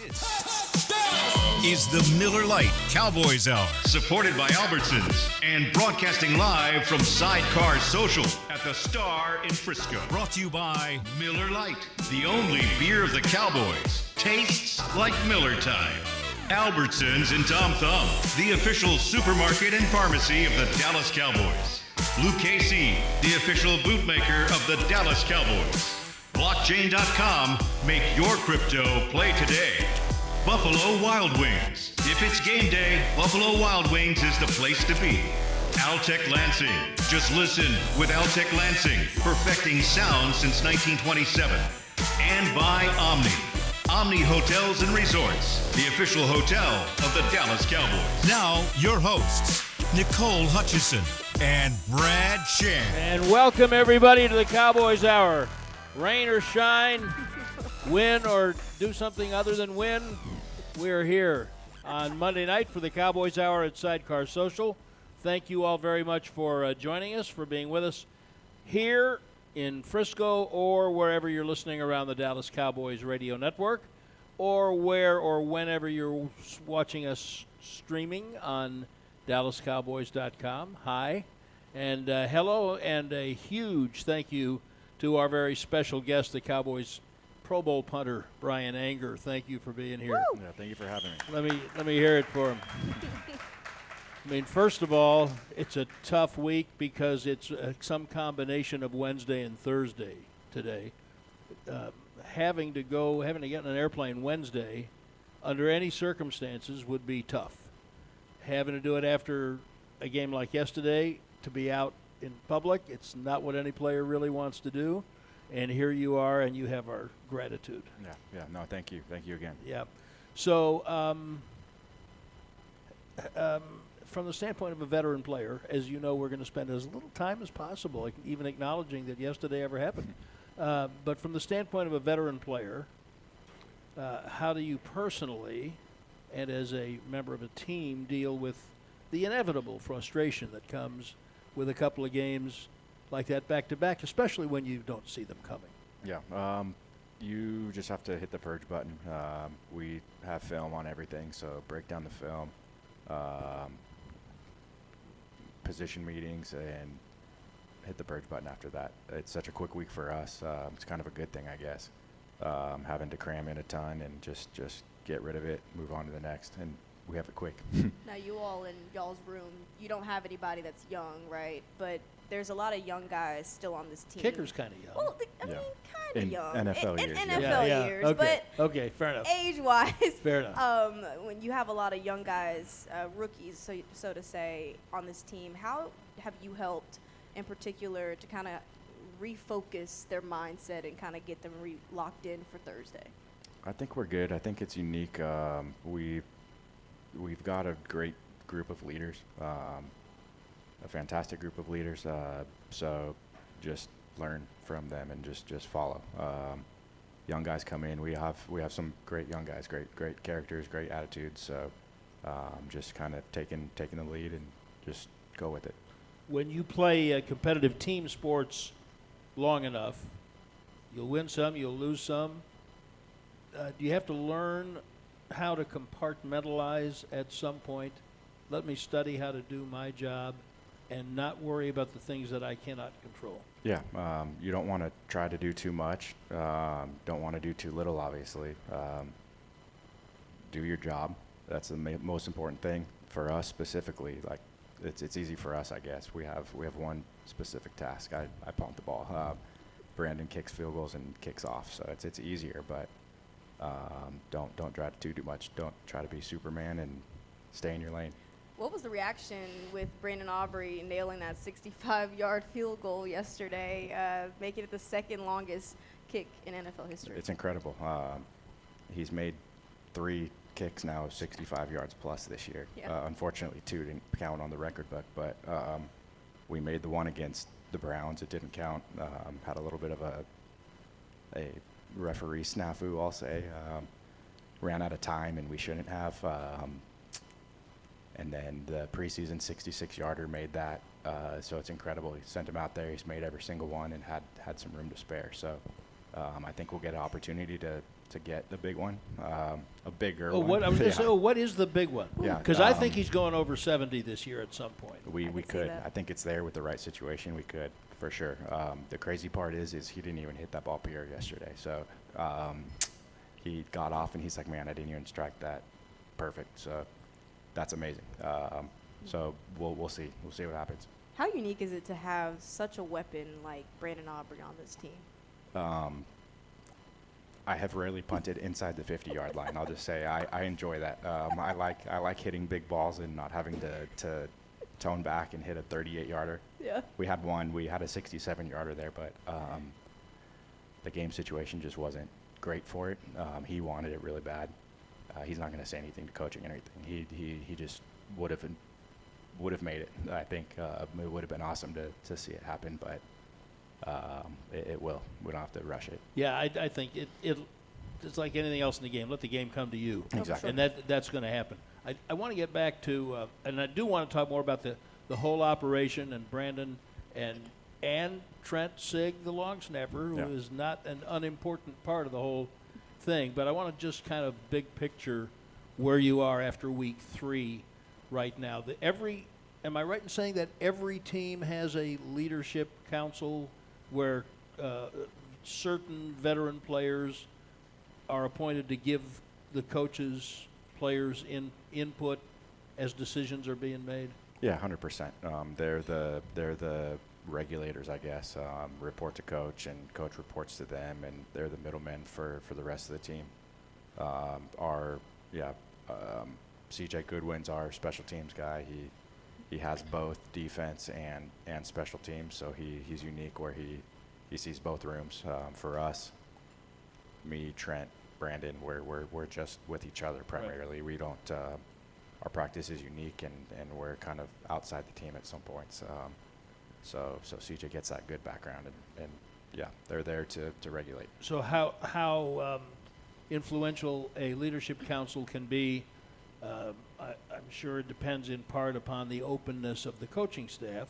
This is the Miller Lite Cowboys Hour, supported by Albertsons and broadcasting live from Sidecar Social at the Star in Frisco. brought to you by Miller Lite, the only beer of the Cowboys. Tastes like Miller time. Albertsons in Tom Thumb, the official supermarket and pharmacy of the Dallas Cowboys. Luke Casey, the official bootmaker of the Dallas Cowboys. Blockchain.com, make your crypto play today. Buffalo Wild Wings. If it's game day, Buffalo Wild Wings is the place to be. Altec Lansing. Just listen with Altec Lansing, perfecting sound since 1927. And by Omni. Omni Hotels and Resorts, the official hotel of the Dallas Cowboys. now your hosts, Nicole Hutchison and Brad Shan. And welcome everybody to the Cowboys Hour. Rain or shine, win or do something other than win, we're here on Monday night for the Cowboys Hour at Sidecar Social. Thank you all very much for joining us, for being with us here in Frisco or wherever you're listening around the Dallas Cowboys radio network, or where or whenever you're watching us streaming on DallasCowboys.com. Hi, and hello, and a huge thank you to our very special guest, the Cowboys Pro Bowl punter, Bryan Anger. Thank you for being here. Yeah, thank you for having me. Let me hear it for him. I mean, first of all, it's a tough week because it's some combination of Wednesday and Thursday today. Having to get on an airplane Wednesday under any circumstances would be tough. Having to do it after a game like yesterday, to be out in public, it's not what any player really wants to do. And here you are, and you have our gratitude. Yeah, no, thank you. Thank you again. Yeah. So, from the standpoint of a veteran player, as you know, we're going to spend as little time as possible, like even acknowledging that yesterday ever happened. But from the standpoint of a veteran player, how do you personally, and as a member of a team, deal with the inevitable frustration that comes with a couple of games like that back-to-back, especially when you don't see them coming? Yeah, you just have to hit the purge button. We have film on everything, so break down the film, position meetings, and hit the purge button after that. It's such a quick week for us. It's kind of a good thing, I guess, having to cram in a ton and just get rid of it, move on to the next, and we have it quick. Now, you all in y'all's room, you don't have anybody that's young, right? But there's a lot of young guys still on this team. Kicker's kind of young. Well, I mean, kind of In young. NFL in years, NFL yeah. years, Okay. but Okay, fair enough. age-wise, Fair enough. when you have a lot of young guys, rookies, so to say, on this team, how have you helped, in particular, to kind of refocus their mindset and kind of get them locked in for Thursday? I think we're good. I think it's unique. We've got a great group of leaders, a fantastic group of leaders. So just learn from them and just follow. Young guys come in. We have some great young guys, great characters, great attitudes. So just kind of taking the lead and just go with it. When you play competitive team sports long enough, you'll win some, you'll lose some. Do you have to learn how to compartmentalize at some point? Let me study how to do my job and not worry about the things that I cannot control. Yeah, you don't want to try to do too much. Don't want to do too little, obviously. Do your job. That's the most important thing for us specifically. Like, it's easy for us, I guess. We have one specific task. I punt the ball. Brandon kicks field goals and kicks off, so it's easier. But don't try to do too much. Don't try to be Superman and stay in your lane. What was the reaction with Brandon Aubrey nailing that 65-yard field goal yesterday, making it the second longest kick in NFL history? It's incredible. He's made 3 kicks now, 65 yards plus this year. Yeah. Unfortunately, 2 didn't count on the record book, but we made the one against the Browns. It didn't count. Had a little bit of a referee snafu, I'll say. Ran out of time, and we shouldn't have. And then the preseason 66-yarder made that. So it's incredible. He sent him out there. He's made every single one and had some room to spare. So I think we'll get an opportunity to to get the big one, a bigger Oh, one. what I was going to Yeah. say? Oh, what is the big one? Yeah, Because I think he's going over 70 this year at some point. We could see could. that. I think it's there with the right situation. We could, for sure. The crazy part is he didn't even hit that ball pure yesterday. So he got off and he's like, man, I didn't even strike that perfect. So that's amazing. So we'll see. We'll see what happens. How unique is it to have such a weapon like Brandon Aubrey on this team? I have rarely punted inside the 50-yard line. I'll just say I enjoy that. I like hitting big balls and not having to tone back and hit a 38-yarder. Yeah. We had a 67-yarder there, but the game situation just wasn't great for it. He wanted it really bad. He's not going to say anything to coaching or anything. He just would have made it. I think it would have been awesome to see it happen, but it will. We don't have to rush it. Yeah, I think it's like anything else in the game. Let the game come to you. Exactly. And that's going to happen. I want to get back to, and I do want to talk more about the whole operation and Brandon and Trent Sig, the long snapper, who is not an unimportant part of the whole thing. But I want to just kind of big picture where you are after week 3 right now. Am I right in saying that every team has a leadership council where certain veteran players are appointed to give the coaches, players input as decisions are being made? Yeah, 100%. They're the regulators, I guess. Report to coach, and coach reports to them, and they're the middlemen for the rest of the team. CJ Goodwin's our special teams guy. He has both defense and special teams, so he's unique where he sees both rooms. For us, me, Trent, Brandon, we're just with each other primarily. Right. We don't. Our practice is unique, and we're kind of outside the team at some points. So CJ gets that good background, and yeah, they're there to regulate. So how influential a leadership council can be, I'm sure it depends in part upon the openness of the coaching staff,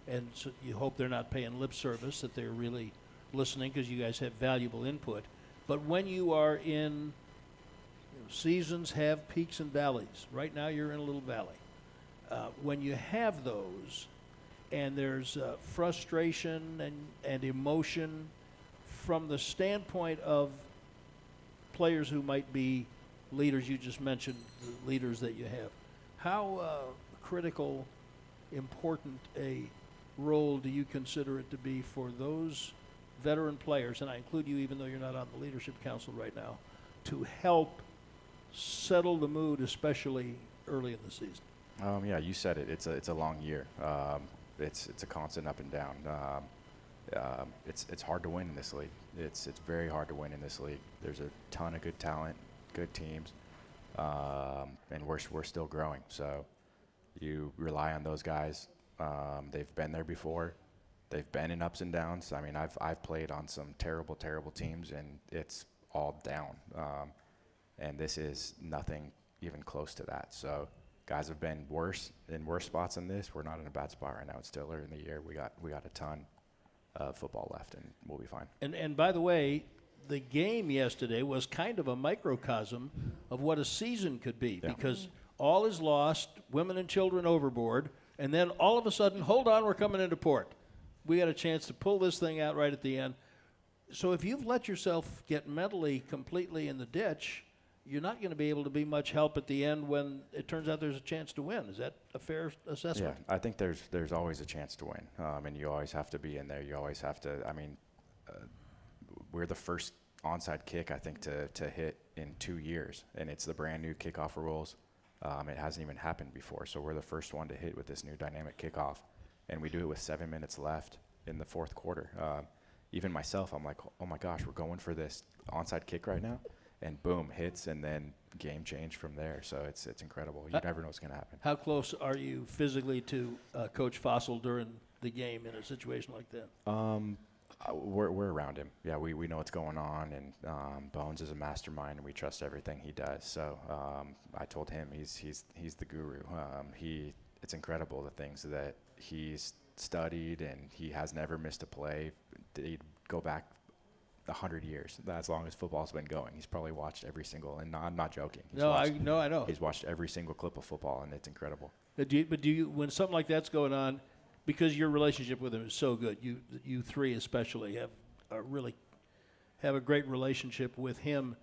and so you hope they're not paying lip service, that they're really listening, because you guys have valuable input. But when you are in, seasons have peaks and valleys. Right now you're in a little valley. When you have those, and there's frustration and emotion from the standpoint of players who might be leaders, you just mentioned the leaders that you have, how critical, important a role do you consider it to be for those veteran players, and I include you even though you're not on the leadership council right now, to help settle the mood, especially early in the season? Yeah, you said it. It's a long year. It's a constant up and down. It's hard to win in this league. It's very hard to win in this league. There's a ton of good talent, good teams, and we're still growing. So you rely on those guys. They've been there before. They've been in ups and downs. I mean, I've played on some terrible teams, and it's all down. And this is nothing even close to that. So guys have been worse spots than this. We're not in a bad spot right now. It's still early in the year. We got a ton of football left, and we'll be fine. And by the way, the game yesterday was kind of a microcosm of what a season could be, because all is lost, women and children overboard, and then all of a sudden, hold on, we're coming into port. We got a chance to pull this thing out right at the end. So if you've let yourself get mentally completely in the ditch, you're not going to be able to be much help at the end when it turns out there's a chance to win. Is that a fair assessment? Yeah, I think there's always a chance to win, and you always have to be in there. You always have to. I mean, we're the first onside kick, I think, to hit in 2 years, and it's the brand new kickoff rules. It hasn't even happened before, so we're the first one to hit with this new dynamic kickoff, and we do it with 7 minutes left in the fourth quarter. Even myself, I'm like, oh my gosh, we're going for this onside kick right now. And boom, hits, and then game change from there. So it's incredible. You never know what's going to happen. How close are you physically to Coach Fossil during the game in a situation like that? We're around him. Yeah, we know what's going on, and Bones is a mastermind, and we trust everything he does. So I told him he's the guru. It's incredible the things that he's studied, and he has never missed a play. He'd go back 100 years. As long as football's been going, he's probably watched every single. And I'm not joking. I know. He's watched every single clip of football, and it's incredible. But do you, when something like that's going on, because your relationship with him is so good, you three especially have a great relationship with him.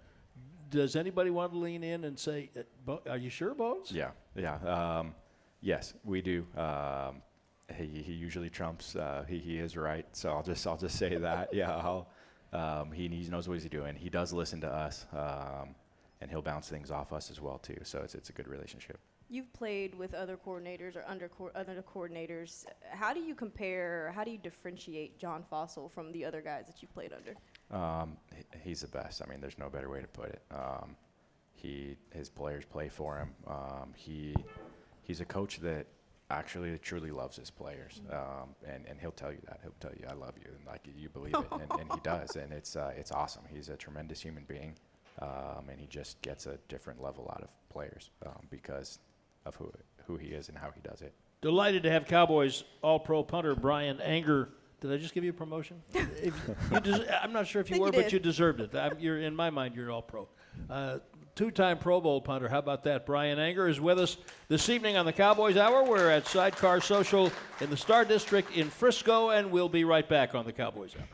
Does anybody want to lean in and say, "Are you sure, Bones?" Yeah. Yes, we do. He usually trumps. He is right. So I'll just say that. Yeah. He knows what he's doing. He does listen to us, and he'll bounce things off us as well too. So it's a good relationship. You've played with other coordinators or other coordinators. How do you compare? How do you differentiate John Fossil from the other guys that you've played under? He's the best. I mean, there's no better way to put it. His players play for him. He's a coach that actually truly loves his players, and he'll tell you that. He'll tell you, "I love you," and like you believe it, and he does, and it's awesome. He's a tremendous human being, and he just gets a different level out of players because of who he is and how he does it. Delighted to have Cowboys All-Pro punter Bryan Anger. Did I just give you a promotion? I'm not sure if you were, but you deserved it. You're in my mind, you're All-Pro. Two-time Pro Bowl punter. How about that? Bryan Anger is with us this evening on the Cowboys Hour. We're at Sidecar Social in the Star District in Frisco, and we'll be right back on the Cowboys Hour.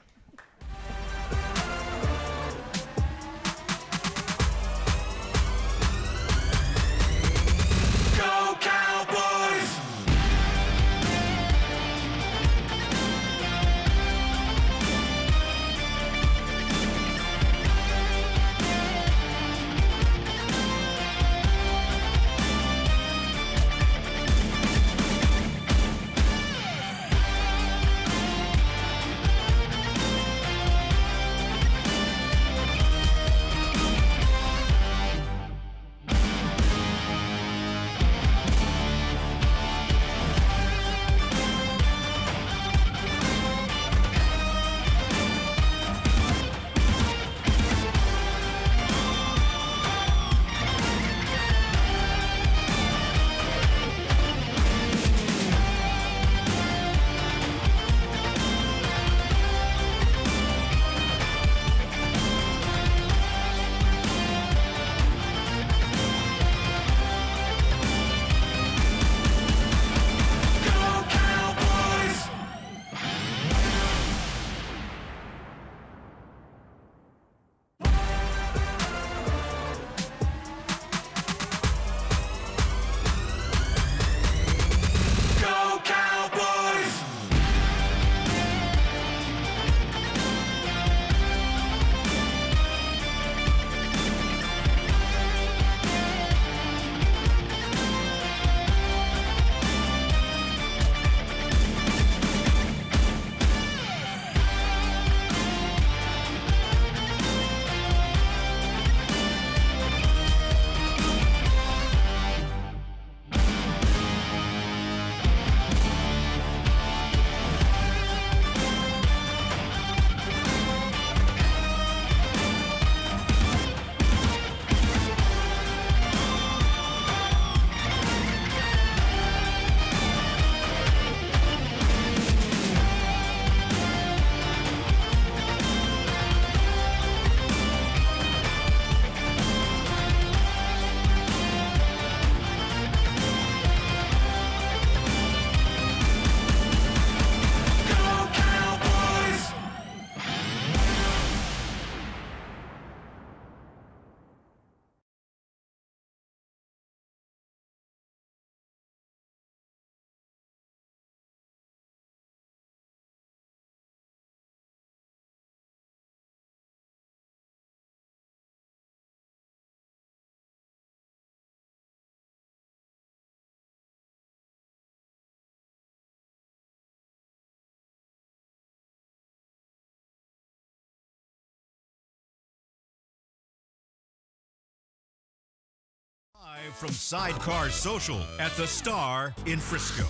Live from Sidecar Social at the Star in Frisco.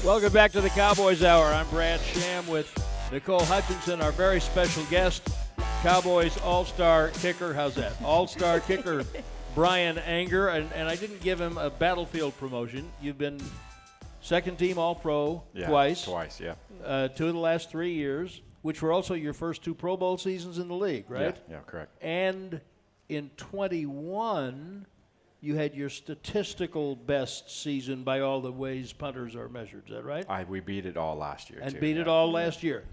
Welcome back to the Cowboys Hour. I'm Brad Sham with Nicole Hutchinson, our very special guest, Cowboys All-Star kicker. How's that? All-Star kicker Bryan Anger. And I didn't give him a battlefield promotion. You've been second-team All-Pro twice. Twice, yeah. 2 of the last 3 years. which were also your first 2 Pro Bowl seasons in the league, right? Yeah, correct. And in 21, you had your statistical best season by all the ways punters are measured. Is that right? We beat it all last year, And too. beat it all last year.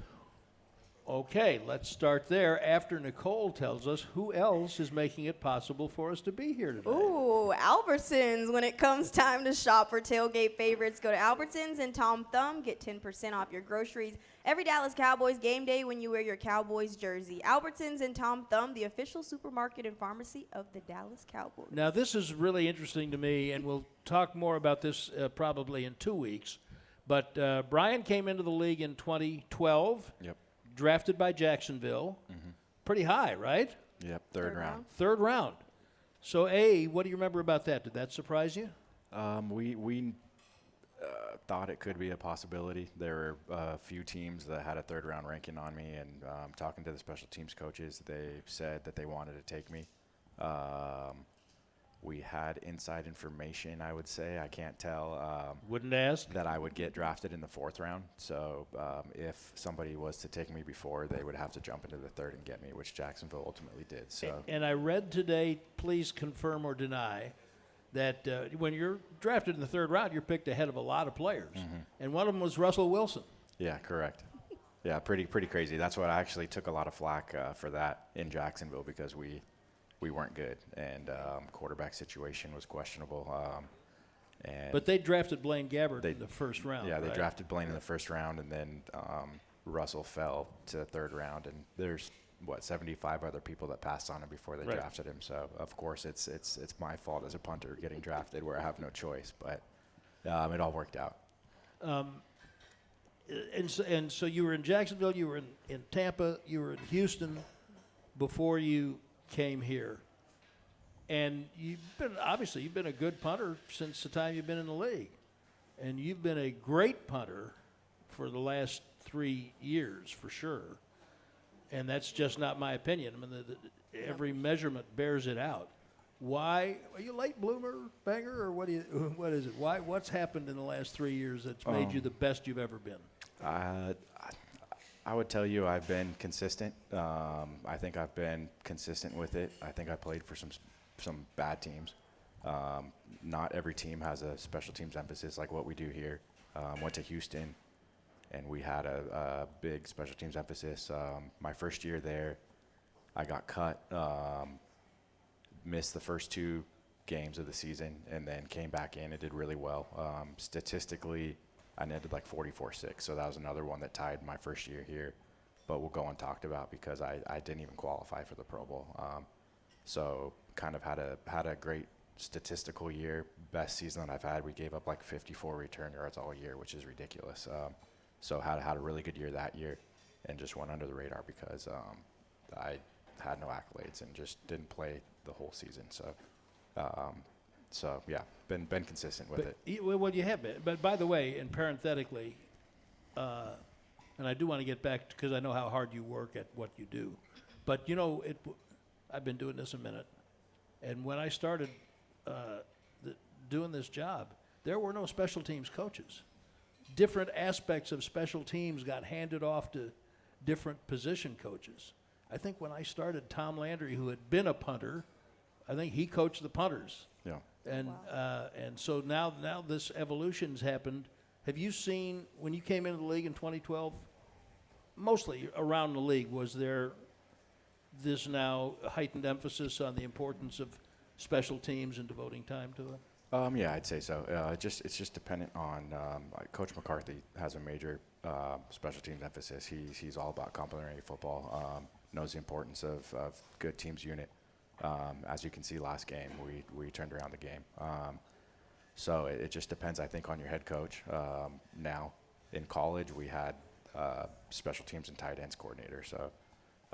Okay, let's start there. After Nicole tells us who else is making it possible for us to be here today. Ooh, Albertsons. When it comes time to shop for tailgate favorites, go to Albertsons and Tom Thumb. Get 10% off your groceries every Dallas Cowboys game day when you wear your Cowboys jersey. Albertsons and Tom Thumb, the official supermarket and pharmacy of the Dallas Cowboys. Now, this is really interesting to me, and we'll talk more about this probably in 2 weeks. But Bryan came into the league in 2012. Yep. Drafted by Jacksonville. Pretty high, right? Yep, third round. Third round. So, what do you remember about that? Did that surprise you? We thought it could be a possibility. There were a few teams that had a third-round ranking on me, and talking to the special teams coaches, they said that they wanted to take me. We had inside information, I would say. I can't tell. Wouldn't ask. That I would get drafted in the 4th round. So if somebody was to take me before, they would have to jump into the 3rd and get me, which Jacksonville ultimately did. So. And I read today, please confirm or deny, that when you're drafted in the 3rd round, you're picked ahead of a lot of players. And one of them was Russell Wilson. Yeah, correct. Yeah, pretty crazy. That's what I actually took a lot of flack for that in Jacksonville, because we weren't good, and quarterback situation was questionable. But they drafted Blaine Gabbert in the 1st round. Yeah, they right? drafted Blaine in the 1st round, and then Russell fell to the 3rd round, and there's 75 other people that passed on him before they drafted him. So of course it's my fault as a punter getting drafted where I have no choice, but it all worked out. And so you were in Jacksonville, you were in Tampa, you were in Houston before you came here. And you've been a good punter since the time you've been in the league. And you've been a great punter for the last 3 years, for sure. And that's just not my opinion. I mean, every measurement bears it out. Why are you a late bloomer, banger, or what is it? What's happened in the last 3 years that's made you the best you've ever been? I would tell you I've been consistent. I think I've been consistent with it. I think I played for some bad teams. Not every team has a special teams emphasis like what we do here. Went to Houston, and we had a big special teams emphasis. My first year there, I got cut, missed the first 2 games of the season, and then came back in and did really well. Statistically, I netted like 44-6, so that was another one that tied my first year here. But we'll go untalked about because I didn't even qualify for the Pro Bowl. So kind of had a great statistical year, best season that I've had. We gave up like 54 return yards all year, which is ridiculous. So had a really good year that year, and just went under the radar because I had no accolades and just didn't play the whole season. So yeah, been consistent with it. Well, you have been. But by the way, and parenthetically, and I do want to get back because I know how hard you work at what you do. But I've been doing this a minute, and when I started doing this job, there were no special teams coaches. Different aspects of special teams got handed off to different position coaches. I think when I started, Tom Landry, who had been a punter, I think he coached the punters. Yeah. And and so now this evolution's happened. Have you seen, when you came into the league in 2012, mostly around the league, was there this now heightened emphasis on the importance of special teams and devoting time to it? Yeah, I'd say so. It's just dependent on Coach McCarthy has a major special teams emphasis. He's all about complementary football. Knows the importance of good teams unit. As you can see, last game we turned around the game. So it just depends, I think, on your head coach. Now in college we had special teams and tight ends coordinator. So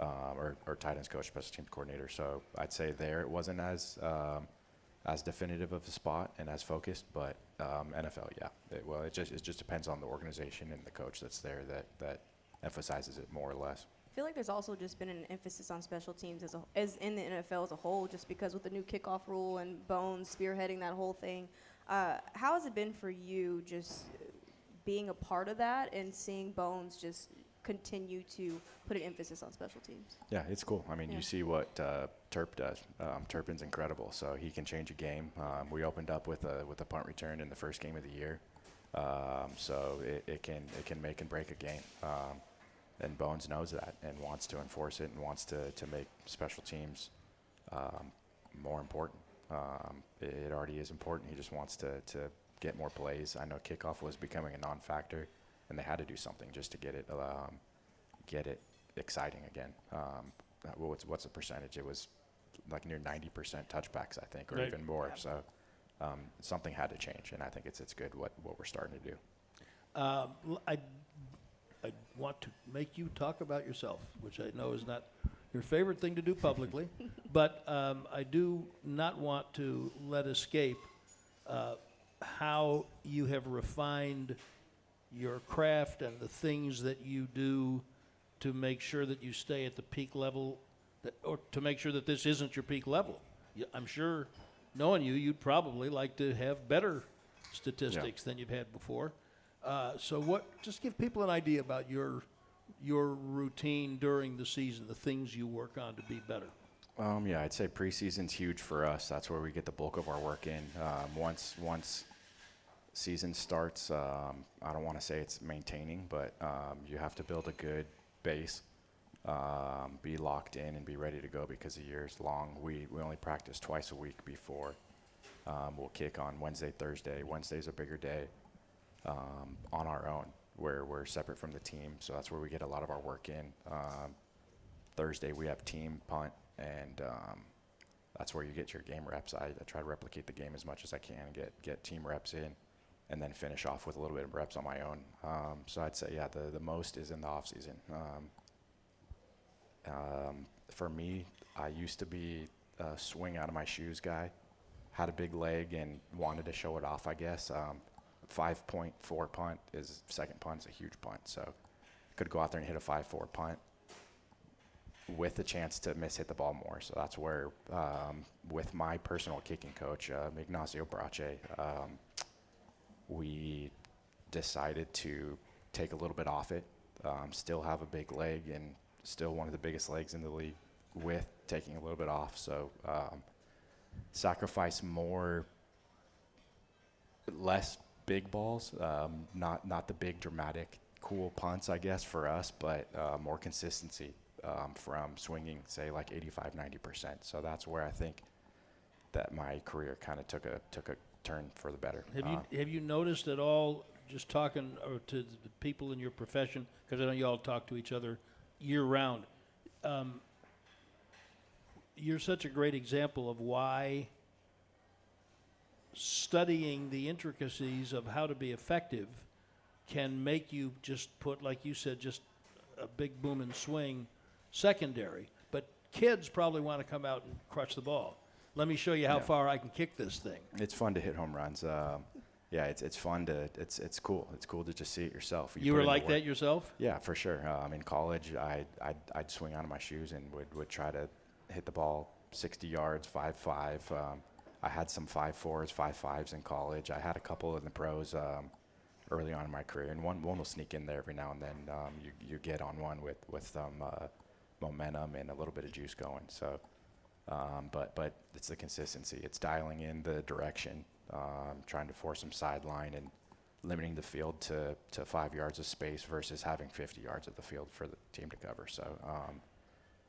or tight ends coach, special teams coordinator. So I'd say there it wasn't as definitive of a spot and as focused, but NFL, yeah. It just depends on the organization and the coach that's there that emphasizes it more or less. I feel like there's also just been an emphasis on special teams as in the NFL as a whole, just because with the new kickoff rule and Bones spearheading that whole thing. How has it been for you just being a part of that and seeing Bones just continue to put an emphasis on special teams? Yeah, it's cool. I mean, Yeah. you see what Turp does. Turpin's incredible, so he can change a game. We opened up with a punt return in the first game of the year, so it can make and break a game. And Bones knows that and wants to enforce it and wants to make special teams more important. It already is important. He just wants to get more plays. I know kickoff was becoming a non-factor, and they had to do something just to get it exciting again. What's the percentage? It was like near 90% touchbacks, I think, or Right. even more. So something had to change, and I think it's good what we're starting to do. I want to make you talk about yourself, which I know is not your favorite thing to do publicly, but I do not want to let escape how you have refined your craft and the things that you do to make sure that you stay at the peak level, or to make sure that this isn't your peak level. I'm sure, knowing you, you'd probably like to have better statistics than you've had before. So just give people an idea about your routine during the season, the things you work on to be better. Yeah, I'd say preseason's huge for us. That's where we get the bulk of our work in. Once season starts, I don't want to say it's maintaining, but you have to build a good base, be locked in and be ready to go because the year's long. We only practice twice a week before. We'll kick on Wednesday, Thursday. Wednesday's a bigger day on our own, where we're separate from the team, so that's where we get a lot of our work in. Thursday we have team punt, and that's where you get your game reps. I try to replicate the game as much as I can, get team reps in, and then finish off with a little bit of reps on my own. So I'd say, yeah, the most is in the off season. For me, I used to be a swing out of my shoes guy. Had a big leg and wanted to show it off, I guess. 5.4 punt is second punt is a huge punt, so could go out there and hit a 5.4 punt with a chance to hit the ball more. So that's where, with my personal kicking coach, Ignacio Brache, we decided to take a little bit off it, still have a big leg and still one of the biggest legs in the league with taking a little bit off. So sacrifice less big balls, not the big dramatic cool punts, I guess, for us, but more consistency from swinging, say, like 85-90%. So that's where I think that my career kind of took a turn for the better. Have you noticed at all, just talking to the people in your profession, because I know you all talk to each other year-round, you're such a great example of why studying the intricacies of how to be effective can make you just put, like you said, just a big boom and swing secondary. But kids probably want to come out and crush the ball. Let me show you how far I can kick this thing. It's fun to hit home runs. Yeah, it's fun to, it's cool. It's cool to just see it yourself. You were like that yourself? Yeah, for sure. In college, I'd swing out of my shoes and would try to hit the ball 60 yards, 5.5. I had some 5.4s, 5.5s in college. I had a couple in the pros early on in my career, and one will sneak in there every now and then. You get on one with some momentum and a little bit of juice going. So, but it's the consistency. It's dialing in the direction, trying to force some sideline and limiting the field to 5 yards of space versus having 50 yards of the field for the team to cover. So,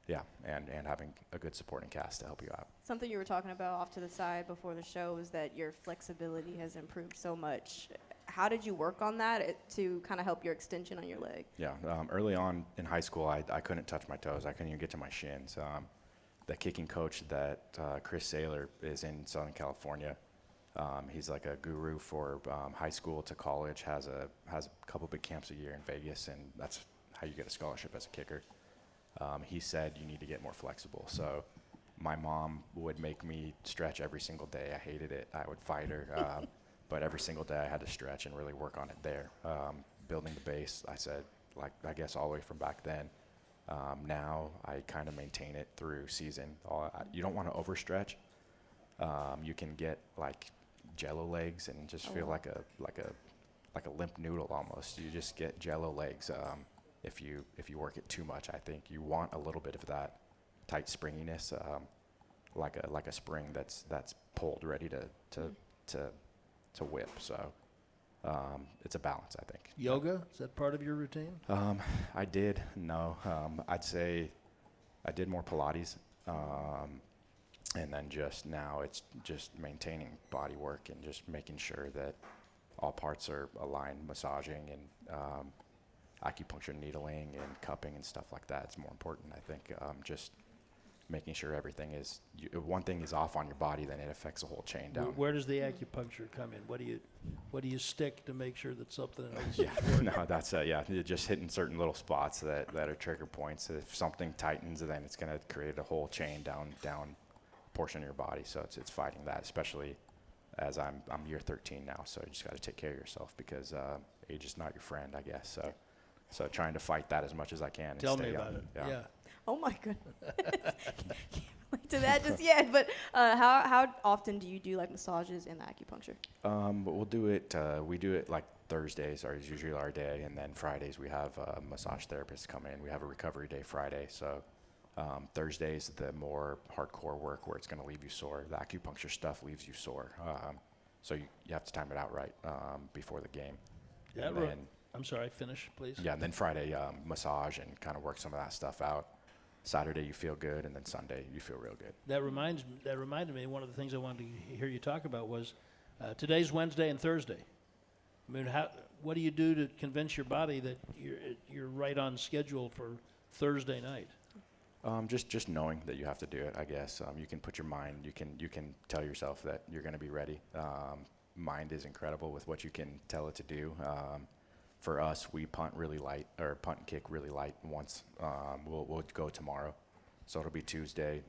yeah, and having a good supporting cast to help you out. Something you were talking about off to the side before the show is that your flexibility has improved so much. How did you work on that to kind of help your extension on your leg? Yeah, early on in high school, I couldn't touch my toes. I couldn't even get to my shins. The kicking coach that Chris Saylor is in Southern California. He's like a guru for high school to college, has a couple big camps a year in Vegas, and that's how you get a scholarship as a kicker. He said you need to get more flexible. So my mom would make me stretch every single day. I hated it. I would fight her. But every single day I had to stretch and really work on it there. Building the base, I said, like, I guess all the way from back then. Now I kind of maintain it through season. You don't want to overstretch. You can get like jello legs and just feel like a limp noodle almost. You just get jello legs. if you work it too much. I think you want a little bit of that tight springiness, like a spring that's pulled, ready to whip. So it's a balance, I think. Yoga, is that part of your routine? I did. No, I'd say I did more Pilates. And then just now it's just maintaining body work and just making sure that all parts are aligned, massaging and acupuncture needling and cupping and stuff like that. It's more important, I think. Just making sure everything is, if one thing is off on your body, then it affects the whole chain down. Where does the acupuncture come in? What do you stick to make sure that something else Yeah, is working? no, that's you're just hitting certain little spots that are trigger points. If something tightens, then it's going to create a whole chain down portion of your body. So it's fighting that, especially as I'm year 13 now. So you just got to take care of yourself because age is not your friend, I guess. So trying to fight that as much as I can. And Tell stay me young. about it. Yeah. Yeah. Oh my goodness. Can't relate to that just yet. But how often do you do like massages and acupuncture? But we'll do it. We do it like Thursdays is usually our day, and then Fridays we have massage therapists come in. We have a recovery day Friday. So Thursdays the more hardcore work where it's going to leave you sore. The acupuncture stuff leaves you sore. So you have to time it out right before the game. And then, I'm sorry, finish, please. yeah, and then Friday massage and kind of work some of that stuff out. Saturday you feel good, and then Sunday you feel real good. That reminded me, one of the things I wanted to hear you talk about was today's Wednesday and Thursday. I mean, what do you do to convince your body that you're right on schedule for Thursday night? Just knowing that you have to do it, I guess. You can put your mind, you can tell yourself that you're going to be ready. Mind is incredible with what you can tell it to do. For us, we punt really light, or punt and kick really light once. We'll go tomorrow. So it'll be Tuesday,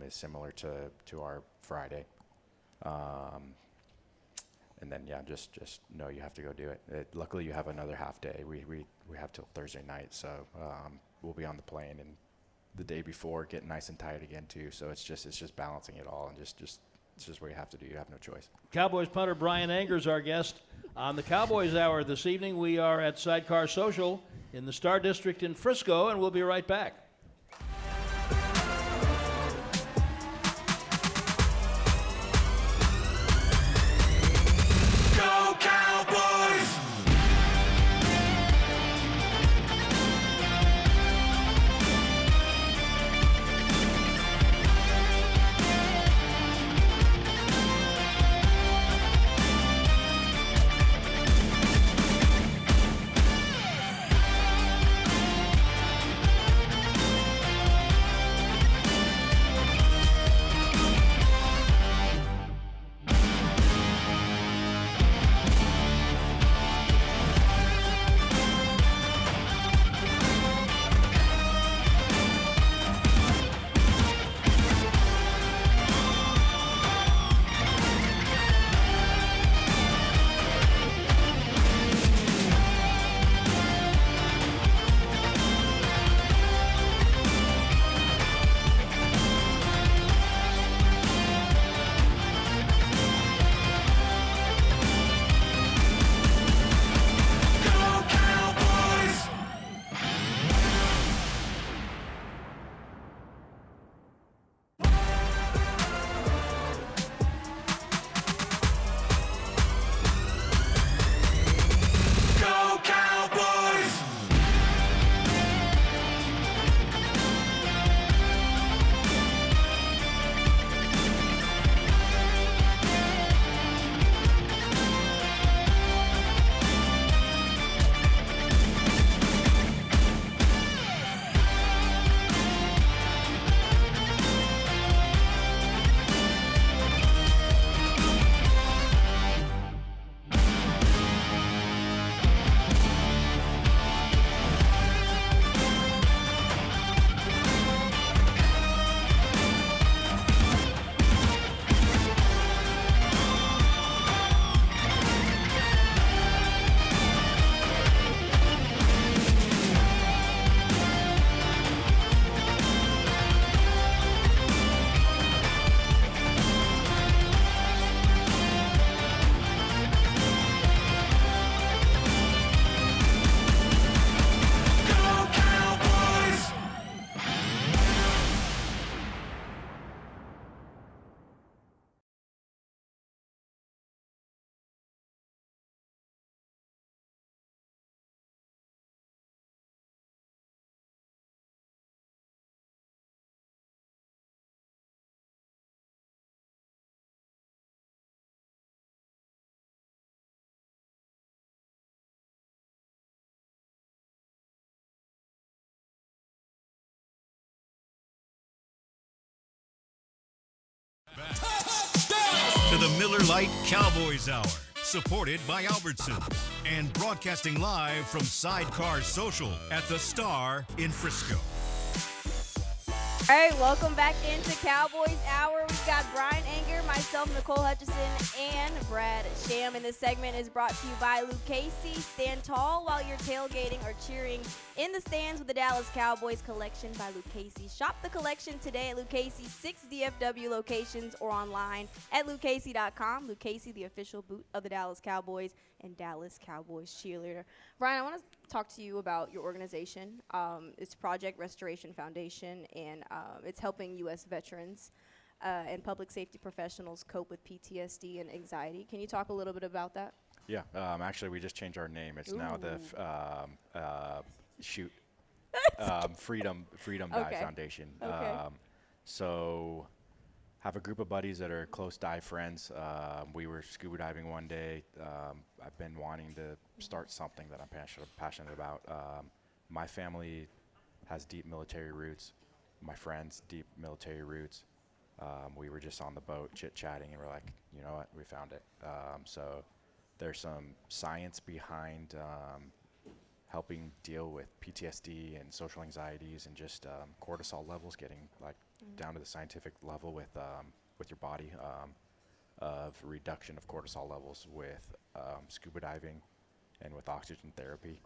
is similar to our Friday. And then, yeah, just know you have to go do it. Luckily, you have another half day. We have till Thursday night, so we'll be on the plane and the day before get nice and tight again too. So it's just balancing it all, and it's just what you have to do. You have no choice. Cowboys punter Bryan Angers, our guest on the Cowboys Hour this evening. We are at Sidecar Social in the Star District in Frisco, and we'll be right back. Go Cowboys! To the Miller Lite Cowboys Hour, supported by Albertsons and broadcasting live from Sidecar Social at the Star in Frisco. All right, welcome back into Cowboys Hour. We've got Bryan Anger, myself, Nicole Hutchison, and Brad Sham. And this segment is brought to you by Lucchese. Stand tall while you're tailgating or cheering in the stands with the Dallas Cowboys collection by Lucchese. Shop the collection today at Lucchese's 6 DFW locations or online at lucchese.com. Lucchese, the official boot of the Dallas Cowboys and Dallas Cowboys cheerleader. Bryan, I want to talk to you about your organization. It's Project Restoration Foundation, and it's helping U.S. veterans and public safety professionals cope with PTSD and anxiety. Can you talk a little bit about that? Yeah, actually, we just changed our name. It's now the Freedom Dive Okay. Foundation. Okay. So, have a group of buddies that are close dive friends. We were scuba diving one day. I've been wanting to start something that I'm passionate about. My family has deep military roots. My friends, deep military roots. We were just on the boat chit-chatting, and we're like, you know what, we found it. So there's some science behind helping deal with PTSD and social anxieties and just cortisol levels, getting like down to the scientific level with your body of reduction of cortisol levels with scuba diving and with oxygen therapy.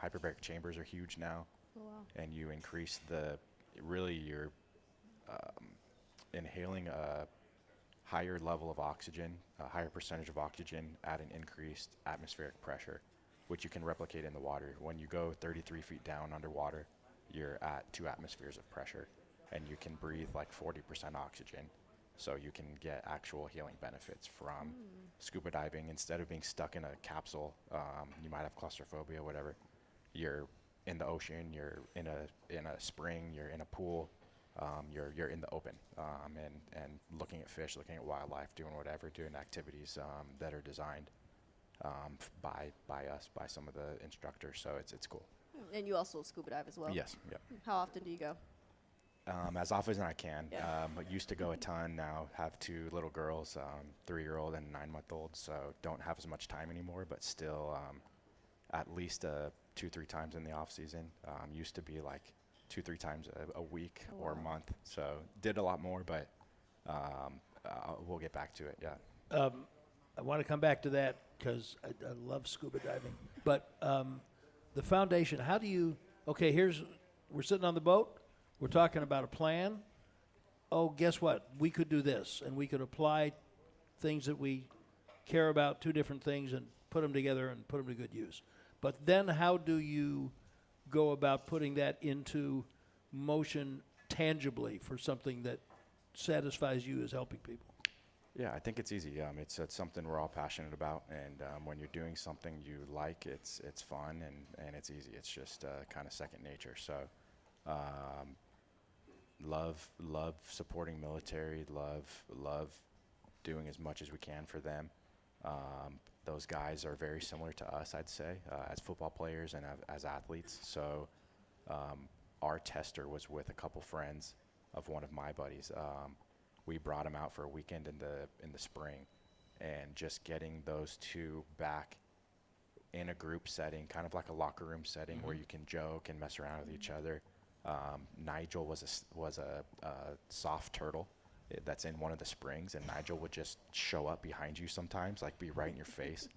Hyperbaric chambers are huge now. Oh, wow. And you increase you're inhaling a higher level of oxygen, a higher percentage of oxygen at an increased atmospheric pressure, which you can replicate in the water. When you go 33 feet down underwater, you're at 2 atmospheres of pressure, and you can breathe like 40% oxygen. So you can get actual healing benefits from scuba diving. Instead of being stuck in a capsule, you might have claustrophobia, whatever. You're in the ocean, you're in a spring, you're in a pool, you're in the open, and looking at fish, looking at wildlife, doing activities that are designed by us, by some of the instructors. So it's cool. And you also scuba dive as well? Yes. Yep. How often do you go? As often as I can. Yeah. I used to go a ton. Now have 2 little girls, 3-year-old and 9-month-old. So don't have as much time anymore, but still at least 2-3 times in the off season. Used to be like 2-3 times a week or a month. So did a lot more, but we'll get back to it. Yeah. I want to come back to that because I love scuba diving. But the foundation, how do you, we're sitting on the boat. We're talking about a plan. Oh, guess what? We could do this, and we could apply things that we care about, 2 different things, and put them together and put them to good use. But then how do you go about putting that into motion tangibly for something that satisfies you as helping people? Yeah, I think it's easy. It's something we're all passionate about, and when you're doing something you like, it's fun and it's easy. It's just kind of second nature. So, love supporting military. Love doing as much as we can for them. Those guys are very similar to us, I'd say, as football players and as athletes. So, our tester was with a couple friends of one of my buddies. We brought him out for a weekend in the spring, and just getting those 2 back in a group setting, kind of like a locker room setting where you can joke and mess around with each other. Nigel was a soft turtle that's in one of the springs, and Nigel would just show up behind you sometimes, like be right in your face.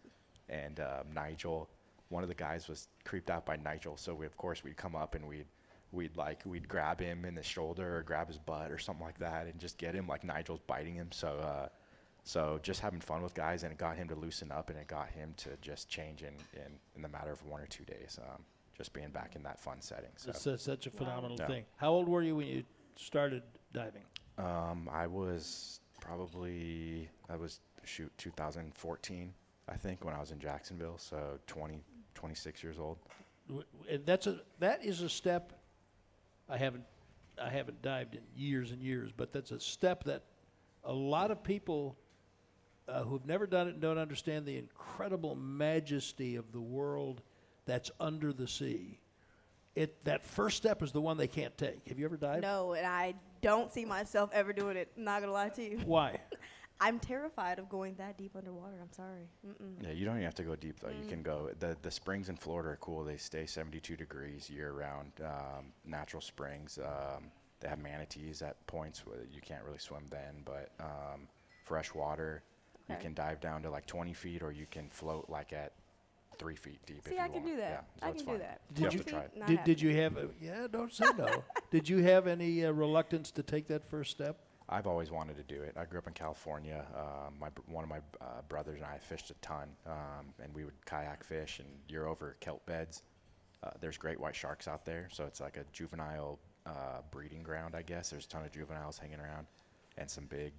And Nigel, one of the guys was creeped out by Nigel, so we'd come up and we'd grab him in the shoulder or grab his butt or something like that and just get him like Nigel's biting him. So just having fun with guys, and it got him to loosen up, and it got him to just change in the matter of 1 or 2 days. Just being back in that fun setting. So It's such a phenomenal Yeah. thing. How old were you when you started diving? I was 2014, I think, when I was in Jacksonville. So 26 years old. And that is a step. I haven't dived in years and years, but that's a step that a lot of people who've never done it and don't understand the incredible majesty of the world that's under the sea. that first step is the one they can't take. Have you ever dived? No, and I don't see myself ever doing it. I'm not going to lie to you. Why? I'm terrified of going that deep underwater. I'm sorry. Yeah, you don't even have to go deep though. You can go. The springs in Florida are cool. They stay 72 degrees year round. Natural springs. They have manatees at points where you can't really swim then, but fresh water. You Okay. can dive down to like 20 feet, or you can float like at 3 feet deep. See, if you I can want. do that. Yeah, so I it's can do fun. that. You have 20 to try feet, it. not Did you happening. have don't say no. Did you have any reluctance to take that first step? I've always wanted to do it. I grew up in California. One of my brothers and I fished a ton, and we would kayak fish, and you're over kelp beds. There's great white sharks out there, so it's like a juvenile breeding ground, I guess. There's a ton of juveniles hanging around, and some big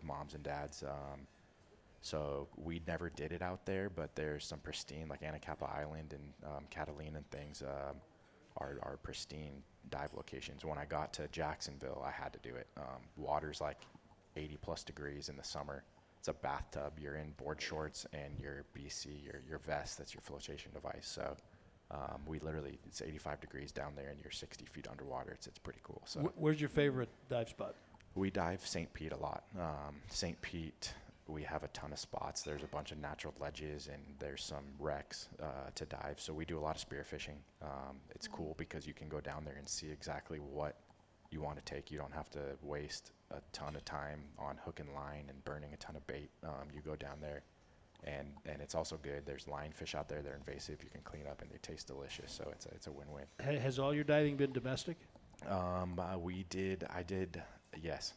moms and dads. So we never did it out there, but there's some pristine, like Anacapa Island and Catalina and things, are pristine dive locations. When I got to Jacksonville, I had to do it. Water's like 80 plus degrees in the summer. It's a bathtub. You're in board shorts and your BC, your vest, that's your flotation device. So we literally, it's 85 degrees down there and you're 60 feet underwater. It's pretty cool. So Where's your favorite dive spot? we dive St. Pete a lot. St. Pete, we have a ton of spots. There's a bunch of natural ledges and there's some wrecks to dive. So we do a lot of spearfishing. It's cool because you can go down there and see exactly what you want to take. You don't have to waste a ton of time on hook and line and burning a ton of bait. You go down there and it's also good. There's lionfish out there. They're invasive. You can clean up and they taste delicious. So it's a win-win. Has all your diving been domestic? I did, yes.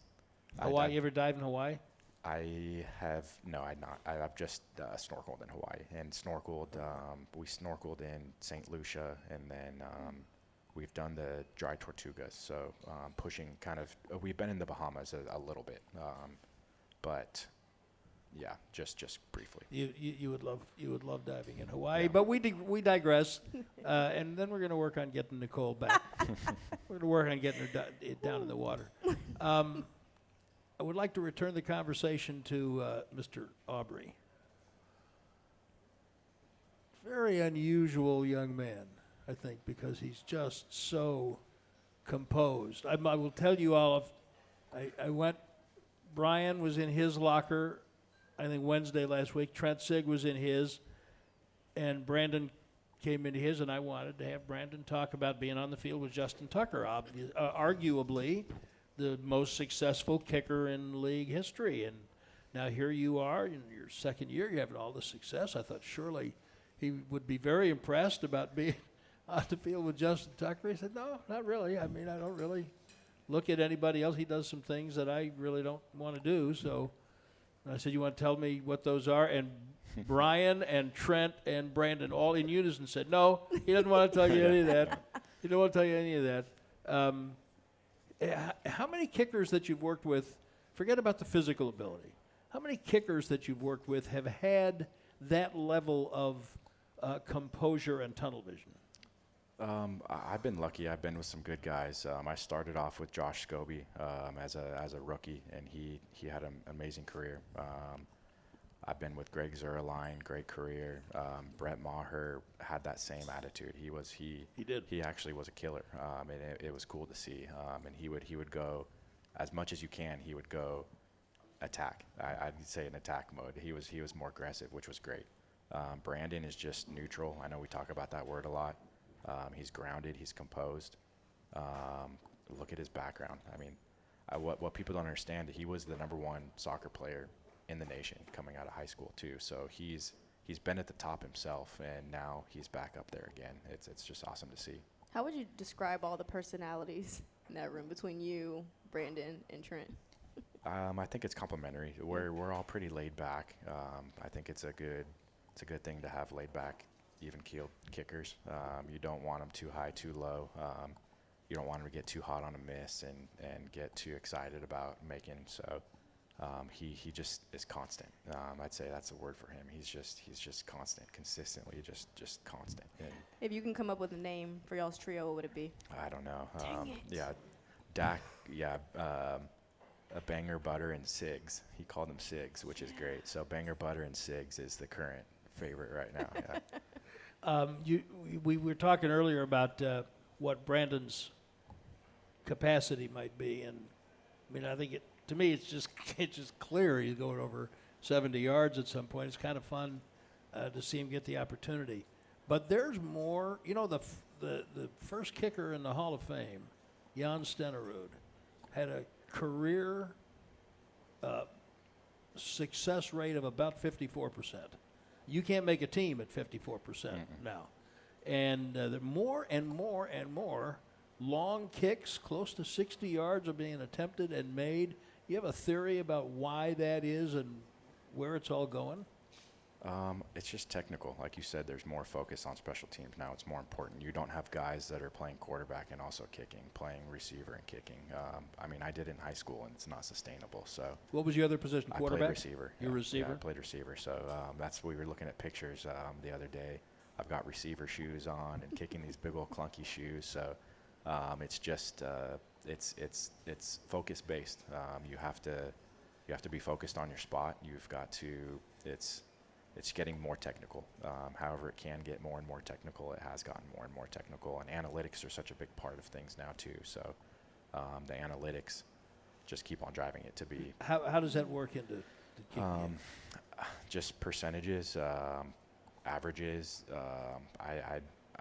Hawaii? You ever dive in Hawaii? I have, no, I've not. I've just snorkeled in Hawaii and snorkeled, we snorkeled in St. Lucia and then we've done the dry Tortugas. So pushing kind of, we've been in the Bahamas a little bit, but yeah, just briefly. You would love diving in Hawaii, but we digress, and then we're going to work on getting Nicole back. We're going to work on getting her down in the water. I would like to return the conversation to Mr. Aubrey. Very unusual young man, I think, because he's just so composed. I will tell you all, I went, Bryan was in his locker, I think Wednesday last week. Trent Sig was in his, and Brandon came into his, and I wanted to have Brandon talk about being on the field with Justin Tucker, arguably the most successful kicker in league history. And now here you are in your second year, you're having all this success. I thought surely he would be very impressed about being on the field with Justin Tucker. He said, no, not really. I mean, I don't really look at anybody else. He does some things that I really don't want to do. So I said, you want to tell me what those are? And Bryan and Trent and Brandon all in unison said, no, he doesn't want to tell you any of that. He doesn't want to tell you any of that. How many kickers that you've worked with, forget about the physical ability, how many kickers that you've worked with have had that level of composure and tunnel vision? I've been lucky. I've been with some good guys. I started off with Josh Scuba as a rookie, and he had an amazing career. I've been with Greg Zerline, great career. Brett Maher had that same attitude. He did. He actually was a killer, and it was cool to see. And he would go, as much as you can, he would go attack. I'd say in attack mode. He was more aggressive, which was great. Brandon is just neutral. I know we talk about that word a lot. He's grounded. He's composed. Look at his background. I mean, what people don't understand, he was the #1 soccer player in the nation coming out of high school too. So he's been at the top himself, and now he's back up there again. It's just awesome to see. How would you describe all the personalities in that room between you, Brandon, and Trent? I think it's complementary. We're all pretty laid back. I think it's a good thing to have laid back, even-keeled kickers. You don't want them too high, too low. You don't want them to get too hot on a miss and get too excited about making. So he just is constant. I'd say that's the word for him. He's just constant, consistently, just constant. And If you can come up with a name for y'all's trio, what would it be? I don't know. Dang it. Yeah, Dak. Yeah. A Banger, Butter, and Sigs. He called them Sigs, which is great. So Banger, Butter, and Sigs is the current favorite right now. Yeah. We were talking earlier about what Brandon's capacity might be. And I mean, I think to me, it's just clear he's going over 70 yards at some point. It's kind of fun to see him get the opportunity. But there's more. You know, the first kicker in the Hall of Fame, Jan Stenerud, had a career success rate of about 54%. You can't make a team at 54% now. And the more and more and more long kicks, close to 60 yards, are being attempted and made. You have a theory about why that is and where it's all going? It's just technical. Like you said, there's more focus on special teams now. It's more important. You don't have guys that are playing quarterback and also kicking, playing receiver and kicking. I mean, I did in high school, and it's not sustainable. So what was your other position? Quarterback? I played receiver. You're receiver? Yeah, I played receiver. So that's we were looking at pictures the other day. I've got receiver shoes on and kicking these big old clunky shoes. So it's just it's focus based. You have to be focused on your spot. You've got to it's getting more technical. However, it can get more and more technical. It has gotten more and more technical, and analytics are such a big part of things now too. So the analytics just keep on driving it to be. How does that work into the kicking? Just percentages, averages.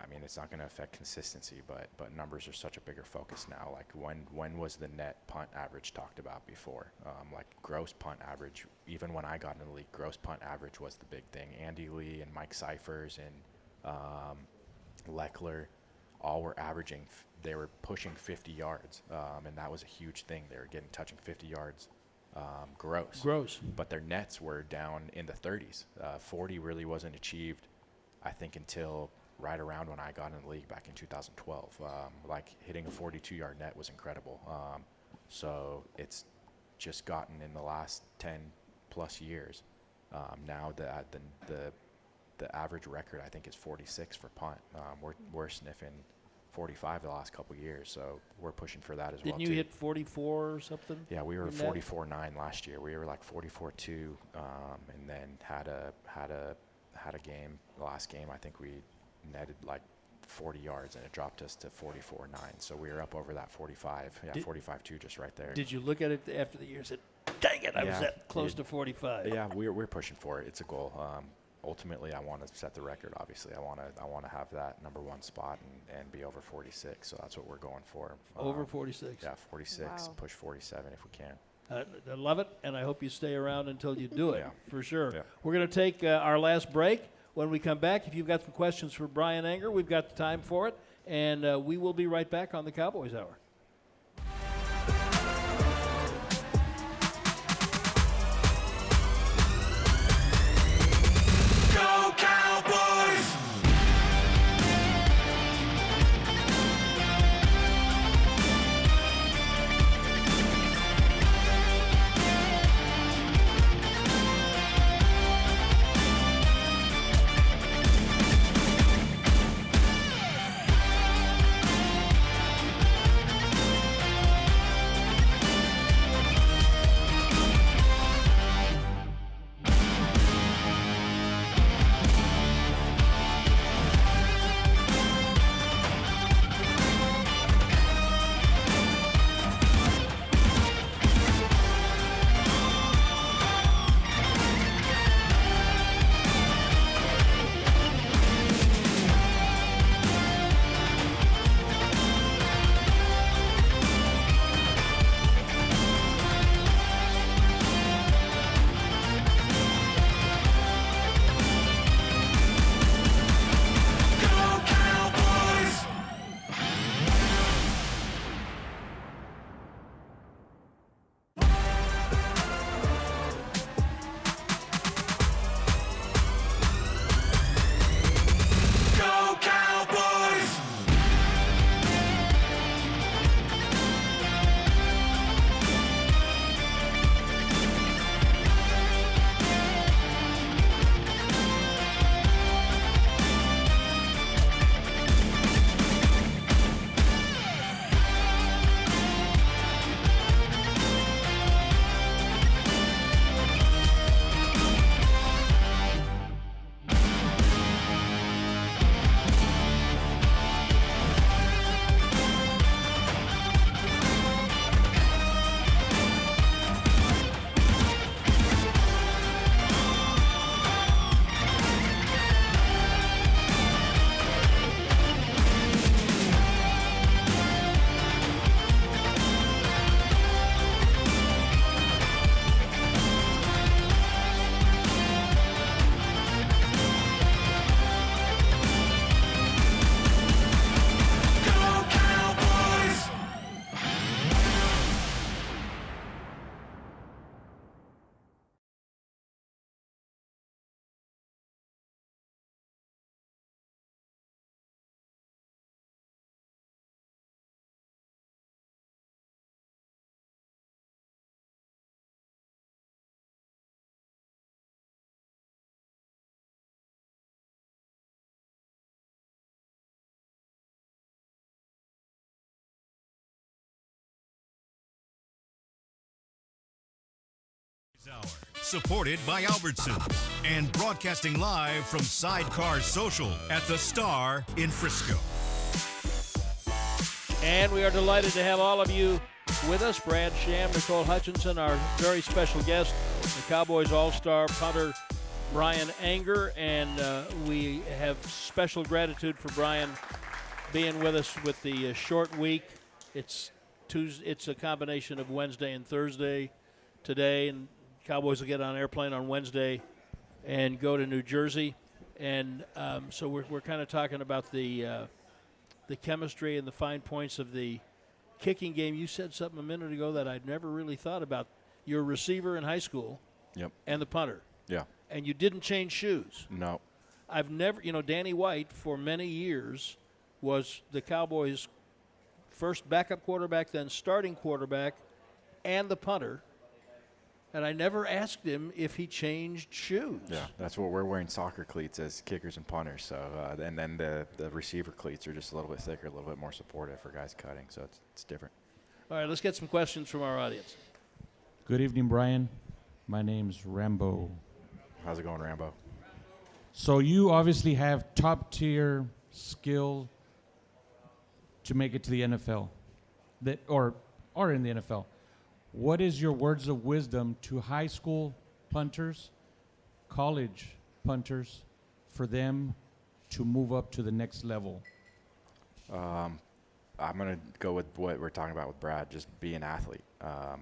I mean, it's not going to affect consistency, but numbers are such a bigger focus now. Like when was the net punt average talked about before? Like gross punt average, even when I got in the league, gross punt average was the big thing. Andy Lee and Mike Cyphers and Leckler all were averaging. They were pushing 50 yards, and that was a huge thing. They were touching 50 yards gross. But their nets were down in the 30s. 40 really wasn't achieved, I think, until right around when I got in the league back in 2012. Like hitting a 42-yard net was incredible. So it's just gotten in the last 10 plus years. Now the average record, I think, is 46 for punt. We're sniffing 45 the last couple years, so we're pushing for that as well. Didn't you hit 44 or something? Yeah, we were 44.9 last year. We were like 44.2, and then had a game. The last game, I think we netted like 40 yards, and it dropped us to 44.9. So we were up over that 45. Yeah, 45.2 just right there. Did you look at it after the year and said, dang it, I was that close to 45? Yeah, we're pushing for it. It's a goal. Ultimately, I want to set the record. Obviously, I want to have that number one spot and be over 46. So that's what we're going for. Over 46? Yeah, 46. Wow. Push 47 if we can. I love it, and I hope you stay around until you do it, for sure. Yeah. We're going to take our last break. When we come back, if you've got some questions for Bryan Anger, we've got the time for it, and we will be right back on the Cowboys Hour. Go Cowboys! Hour, supported by Albertsons and broadcasting live from Sidecar Social at the Star in Frisco. And we are delighted to have all of you with us. Brad Sham, Nicole Hutchinson, our very special guest, the Cowboys All-Star punter, Bryan Anger. And we have special gratitude for Bryan being with us with the short week. It's a combination of Wednesday and Thursday today, and Cowboys will get on an airplane on Wednesday and go to New Jersey. And so we're kind of talking about the chemistry and the fine points of the kicking game. You said something a minute ago that I'd never really thought about. You're a receiver in high school. Yep. And the punter. Yeah. And you didn't change shoes. No. I've never, Danny White for many years was the Cowboys' first backup quarterback, then starting quarterback, and the punter. And I never asked him if he changed shoes. Yeah, that's what we're wearing soccer cleats as kickers and punters. So, and then the receiver cleats are just a little bit thicker, a little bit more supportive for guys cutting. So it's different. All right, let's get some questions from our audience. Good evening, Bryan. My name's Rambo. How's it going, Rambo? So you obviously have top-tier skill to make it to the NFL, or in the NFL. What is your words of wisdom to high school punters, college punters, for them to move up to the next level? I'm going to go with what we're talking about with Brad, just be an athlete.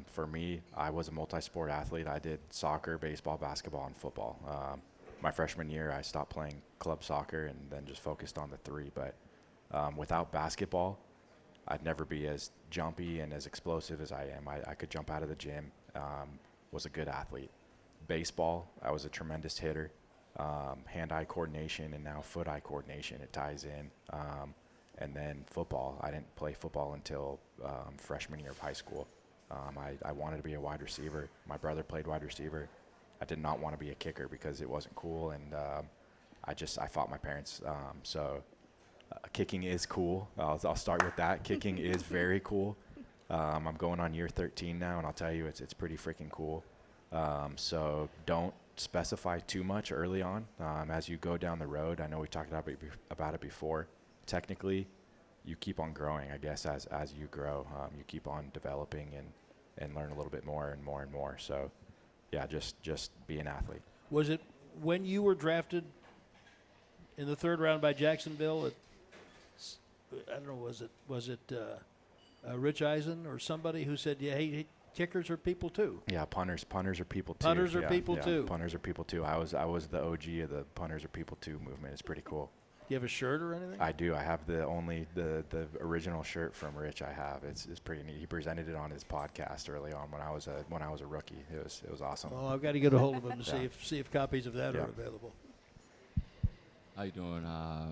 For me, I was a multi-sport athlete. I did soccer, baseball, basketball, and football. My freshman year, I stopped playing club soccer and then just focused on the three. But without basketball, I'd never be as jumpy and as explosive as I am. I could jump out of the gym, was a good athlete. Baseball, I was a tremendous hitter. Hand-eye coordination and now foot-eye coordination, it ties in. And then football, I didn't play football until freshman year of high school. I wanted to be a wide receiver. My brother played wide receiver. I did not want to be a kicker because it wasn't cool, and I fought my parents. Kicking is cool. I'll start with that. Kicking is very cool. I'm going on year 13 now, and I'll tell you, it's pretty freaking cool. So don't specify too much early on. As you go down the road, I know we talked about it before. Technically, you keep on growing, I guess, as you grow. You keep on developing and learn a little bit more and more and more. So, yeah, just be an athlete. Was it when you were drafted in the third round by Jacksonville? I don't know. Was it Rich Eisen or somebody who said, "Yeah, hey, kickers are people too"? Yeah, punters are people too. Punters are people too. Punters are people too. I was the OG of the punters are people too movement. It's pretty cool. Do you have a shirt or anything? I do. I have the original shirt from Rich. I have. It's pretty neat. He presented it on his podcast early on when I was a rookie. It was awesome. Oh, I've got to get a hold of him to see if copies of that are available. How you doing?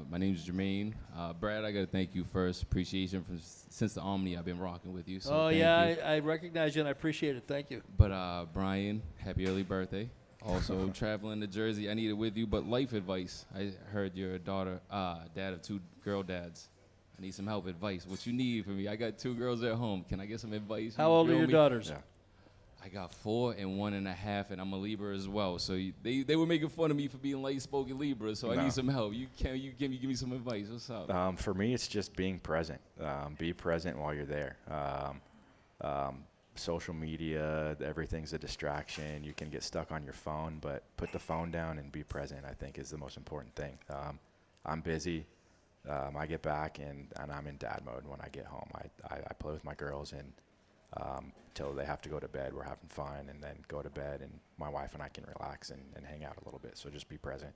My name is Jermaine. Brad, I got to thank you first. Appreciation since the Omni, I've been rocking with you. So I recognize you and I appreciate it. Thank you. But Bryan, happy early birthday. Also traveling to Jersey, I need it with you. But life advice. I heard you're a dad of two girl dads. I need some help, advice. What you need from me? I got two girls at home. Can I get some advice? How old are your daughters? Yeah. I got 4 and 1.5, and I'm a Libra as well. So they were making fun of me for being light-spoken Libra. So I need some help. You give me some advice? What's up? For me, it's just being present. Be present while you're there. Social media, everything's a distraction. You can get stuck on your phone, but put the phone down and be present, I think, is the most important thing. I'm busy. I get back, and I'm in dad mode when I get home. I play with my girls, and till they have to go to bed, we're having fun, and then go to bed, and my wife and I can relax and hang out a little bit. So just be present.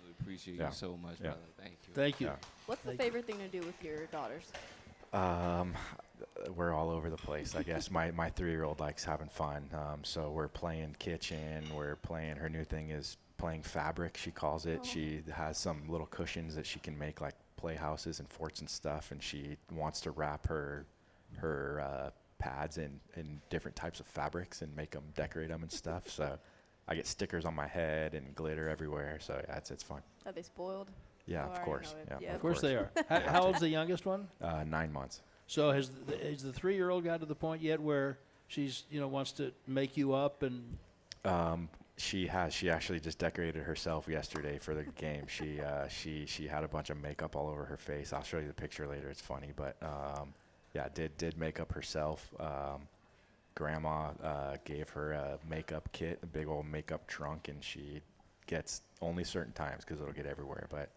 Really appreciate you so much, brother. Thank you. Thank you. Yeah. What's the favorite thing to do with your daughters? We're all over the place, I guess. My 3-year-old likes having fun. So we're playing kitchen. We're playing, her new thing is playing fabric, she calls it. She has some little cushions that she can make like playhouses and forts and stuff. And she wants to wrap her pads in different types of fabrics and decorate them and stuff. So I get stickers on my head and glitter everywhere. So yeah, it's fun. Are they spoiled? Yeah, Oh, of I course. know it. Yeah, Yeah, Of course they are. How old's the youngest one? 9 months. So has the 3-year-old got to the point yet where she's wants to make you up and. She has. She actually just decorated herself yesterday for the game. She had a bunch of makeup all over her face. I'll show you the picture later. It's funny, but yeah, did makeup herself. Grandma gave her a makeup kit, a big old makeup trunk, and she gets only certain times because it'll get everywhere. But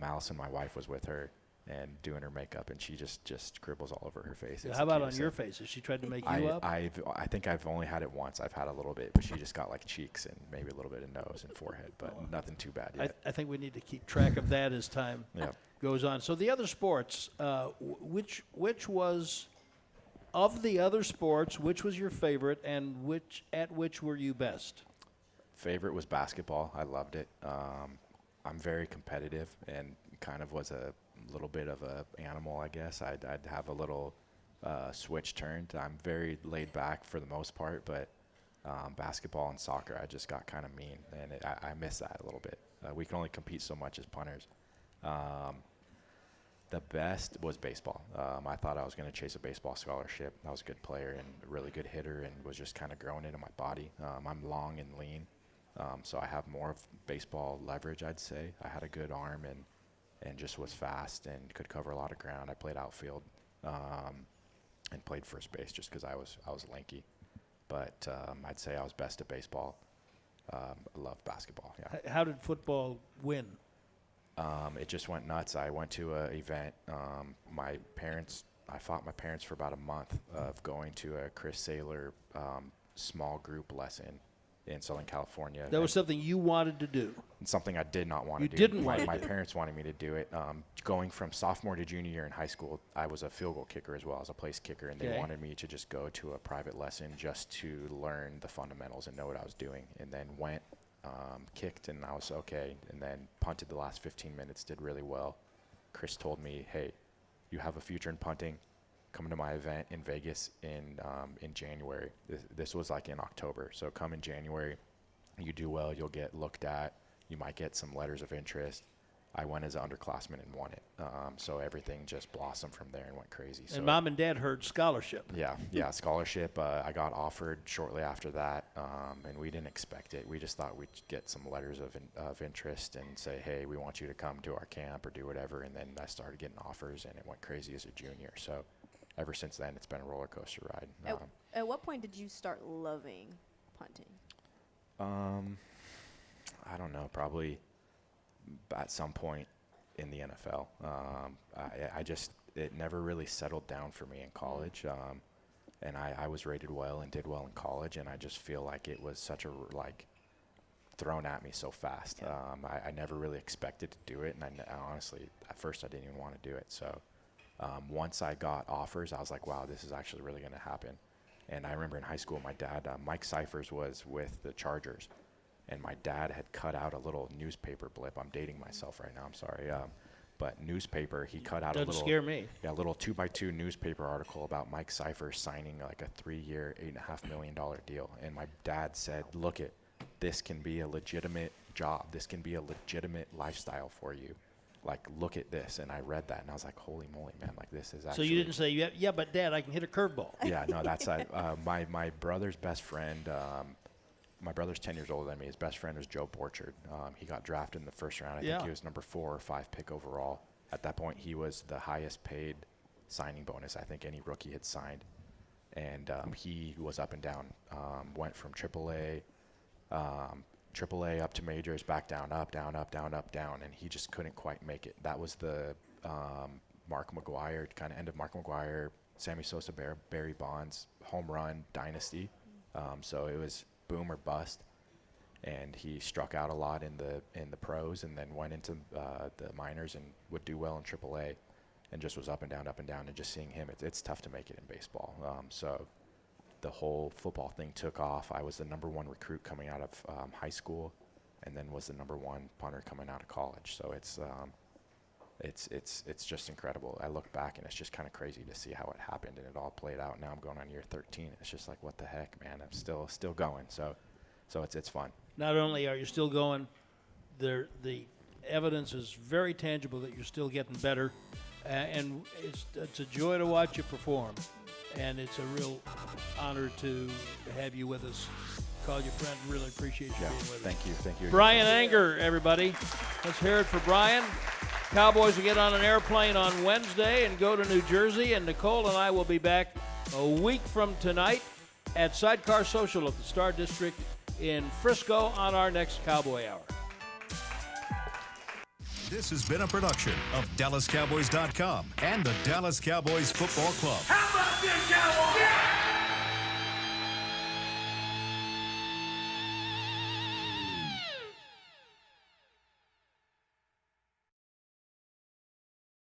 Allison, my wife, was with her and doing her makeup, and she just scribbles all over her face. How about on your face? Has she tried to make you up? I think I've only had it once. I've had a little bit, but she just got like cheeks and maybe a little bit of nose and forehead, but nothing too bad yet. I think we need to keep track of that as time goes on. So the other sports, which was of the other sports, which was your favorite, and at which were you best? Favorite was basketball. I loved it. I'm very competitive and kind of was a little bit of a animal, I guess. I'd have a little switch turned. I'm very laid back for the most part, but basketball and soccer, I just got kind of mean, and I miss that a little bit. We can only compete so much as punters. The best was baseball. I thought I was going to chase a baseball scholarship. I was a good player and a really good hitter and was just kind of growing into my body. I'm long and lean, so I have more of baseball leverage, I'd say. I had a good arm and just was fast and could cover a lot of ground. I played outfield and played first base just because I was lanky. But I'd say I was best at baseball. I love basketball, yeah. How did football win? It just went nuts. I went to an event. I fought my parents for about a month of going to a Chris Saylor small group lesson in Southern California. That was something you wanted to do. Something I did not want to do. You didn't want to My do. parents wanted me to do it. Going from sophomore to junior year in high school, I was a field goal kicker as well as a place kicker, and they wanted me to just go to a private lesson just to learn the fundamentals and know what I was doing. And then went, kicked, and I was okay. And then punted the last 15 minutes, did really well. Chris told me, hey, you have a future in punting. Come to my event in Vegas in January. This was like in October. So come in January, you do well, you'll get looked at. You might get some letters of interest. I went as an underclassman and won it. So everything just blossomed from there and went crazy. And Mom and Dad heard scholarship. Yeah, scholarship. I got offered shortly after that, and we didn't expect it. We just thought we'd get some letters of interest and say, hey, we want you to come to our camp or do whatever. And then I started getting offers, and it went crazy as a junior. So ever since then, it's been a roller coaster ride. At what point did you start loving punting? I don't know, probably at some point in the NFL. It never really settled down for me in college. And I was rated well and did well in college, and I just feel like it was such a, thrown at me so fast. I never really expected to do it, and I honestly, at first I didn't even want to do it. So once I got offers, I was like, wow, this is actually really going to happen. And I remember in high school, my dad, Mike Cyphers, was with the Chargers, and my dad had cut out a little newspaper blip. I'm dating myself right now, I'm sorry. But newspaper, he cut out Doesn't scare me. Yeah, a little 2x2 newspaper article about Mike Cyphers signing like a 3-year, $8.5 million deal. And my dad said, look it, this can be a legitimate job. This can be a legitimate lifestyle for you. Like, look at this. And I read that, and I was like, holy moly, man, like, this is actually. So you didn't say, yeah, but Dad, I can hit a curveball. Yeah, no, that's my brother's best friend. My brother's 10 years older than me. His best friend was Joe Borchard. He got drafted in the first round. I think he was number 4 or 5 pick overall. At that point, he was the highest paid signing bonus I think any rookie had signed. And he was up and down. Went from AAA up to majors, back down, up, down, up, down, up, down, and he just couldn't quite make it. That was the Mark McGwire, kind of end of Mark McGwire, Sammy Sosa, Barry Bonds, home run dynasty. So it was boom or bust, and he struck out a lot in the pros, and then went into the minors and would do well in AAA, and just was up and down, and just seeing him, it's tough to make it in baseball. So the whole football thing took off. I was the number 1 recruit coming out of high school, and then was the number 1 punter coming out of college. So it's just incredible. I look back, and it's just kind of crazy to see how it happened, and it all played out. Now I'm going on year 13. It's just like, what the heck, man? I'm still going. So it's fun. Not only are you still going, the evidence is very tangible that you're still getting better, and it's a joy to watch you perform. and it's a real honor to have you with us. Call you friend. Really appreciate you Yeah, being with us. thank you. Bryan Anger, everybody. Let's hear it for Bryan. Cowboys will get on an airplane on Wednesday and go to New Jersey, and Nicole and I will be back a week from tonight at Sidecar Social at the Star District in Frisco on our next Cowboy Hour. This has been a production of DallasCowboys.com and the Dallas Cowboys Football Club. How about this, Cowboys? Yeah!